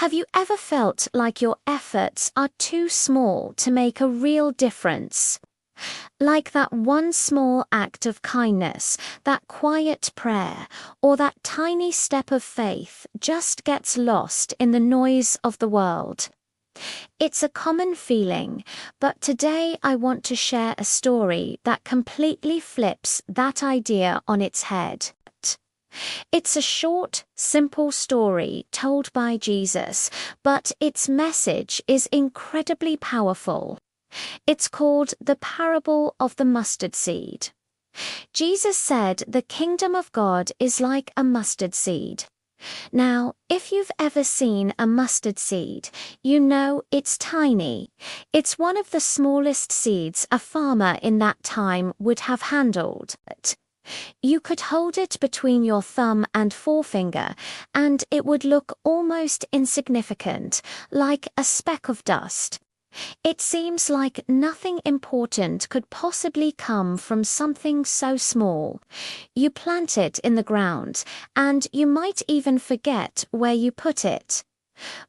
Have you ever felt like your efforts are too small to make a real difference? Like that one small act of kindness, that quiet prayer, or that tiny step of faith just gets lost in the noise of the world. It's a common feeling, but today I want to share a story that completely flips that idea on its head. It's a short, simple story told by Jesus, but its message is incredibly powerful. It's called the parable of the mustard seed. Jesus said the kingdom of God is like a mustard seed. Now, if you've ever seen a mustard seed, you know it's tiny. It's one of the smallest seeds a farmer in that time would have handled. You could hold it between your thumb and forefinger, and it would look almost insignificant, like a speck of dust. It seems like nothing important could possibly come from something so small. You plant it in the ground, and you might even forget where you put it.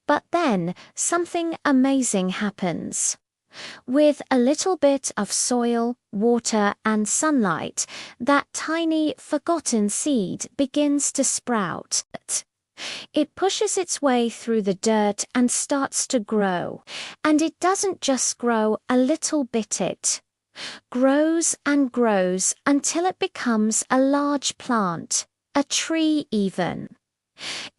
But then something amazing happens. With a little bit of soil, water, and sunlight, that tiny, forgotten seed begins to sprout. It pushes its way through the dirt and starts to grow. And it doesn't just grow a little bit, it grows and grows until it becomes a large plant, a tree even.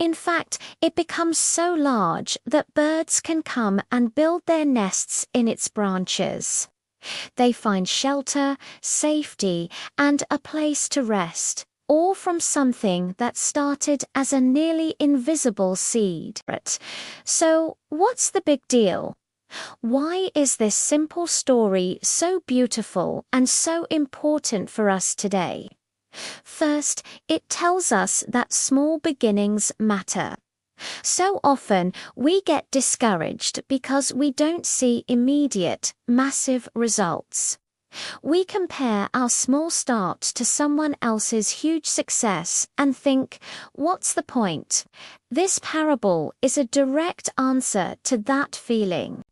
In fact, it becomes so large that birds can come and build their nests in its branches. They find shelter, safety, and a place to rest, all from something that started as a nearly invisible seed. So, what's the big deal? Why is this simple story so beautiful and so important for us today? First, it tells us that small beginnings matter. So often, we get discouraged because we don't see immediate, massive results. We compare our small start to someone else's huge success and think, what's the point? This parable is a direct answer to that feeling.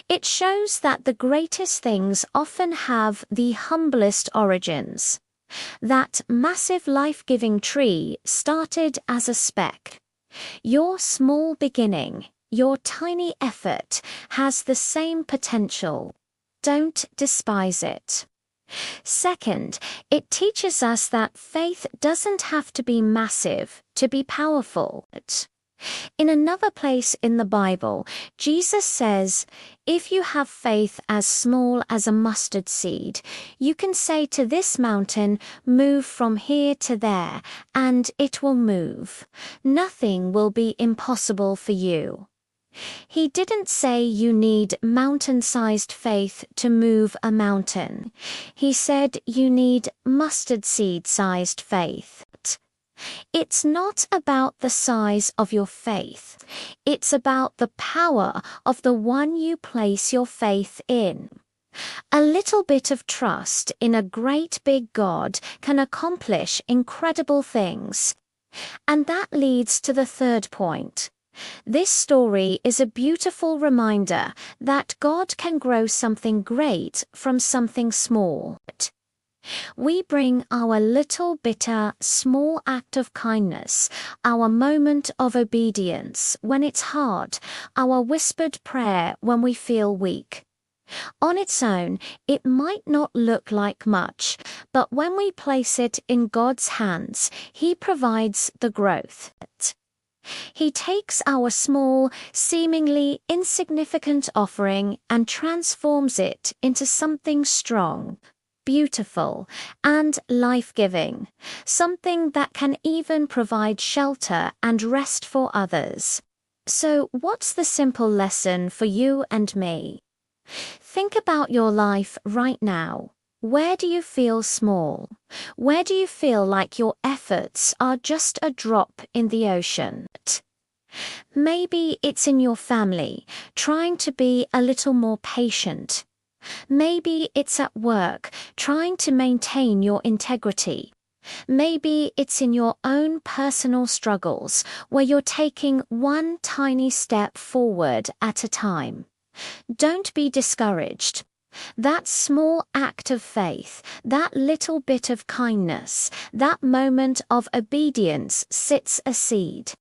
It shows that the greatest things often have the humblest origins. That massive life-giving tree started as a speck. Your small beginning, your tiny effort, has the same potential. Don't despise it. Second, it teaches us that faith doesn't have to be massive to be powerful. In another place in the Bible, Jesus says, if you have faith as small as a mustard seed, you can say to this mountain, move from here to there, and it will move. Nothing will be impossible for you. He didn't say you need mountain-sized faith to move a mountain. He said you need mustard seed-sized faith. It's not about the size of your faith. It's about the power of the one you place your faith in. A little bit of trust in a great big God can accomplish incredible things. And that leads to the third point. This story is a beautiful reminder that God can grow something great from something small. We bring our little bitter, small act of kindness, our moment of obedience when it's hard, our whispered prayer when we feel weak. On its own, it might not look like much, but when we place it in God's hands, He provides the growth. He takes our small, seemingly insignificant offering and transforms it into something strong, beautiful, and life-giving, something that can even provide shelter and rest for others. So, what's the simple lesson for you and me? Think about your life right now. Where do you feel small? Where do you feel like your efforts are just a drop in the ocean? Maybe it's in your family, trying to be a little more patient. Maybe it's at work, trying to maintain your integrity. Maybe it's in your own personal struggles where you're taking one tiny step forward at a time. Don't be discouraged. That small act of faith, that little bit of kindness, that moment of obedience sits a seed.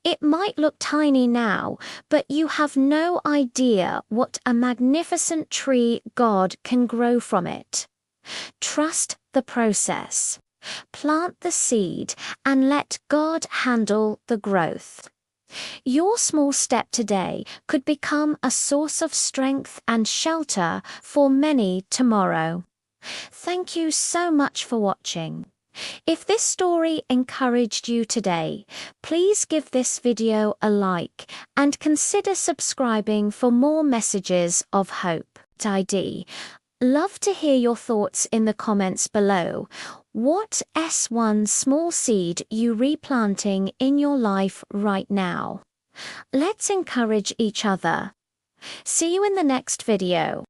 It might look tiny now, but you have no idea what a magnificent tree God can grow from it. Trust the process. Plant the seed and let God handle the growth. Your small step today could become a source of strength and shelter for many tomorrow. Thank you so much for watching. If this story encouraged you today, please give this video a like and consider subscribing for more messages of hope. Love to hear your thoughts in the comments below. What S1 small seed you replanting in your life right now? Let's encourage each other. See you in the next video.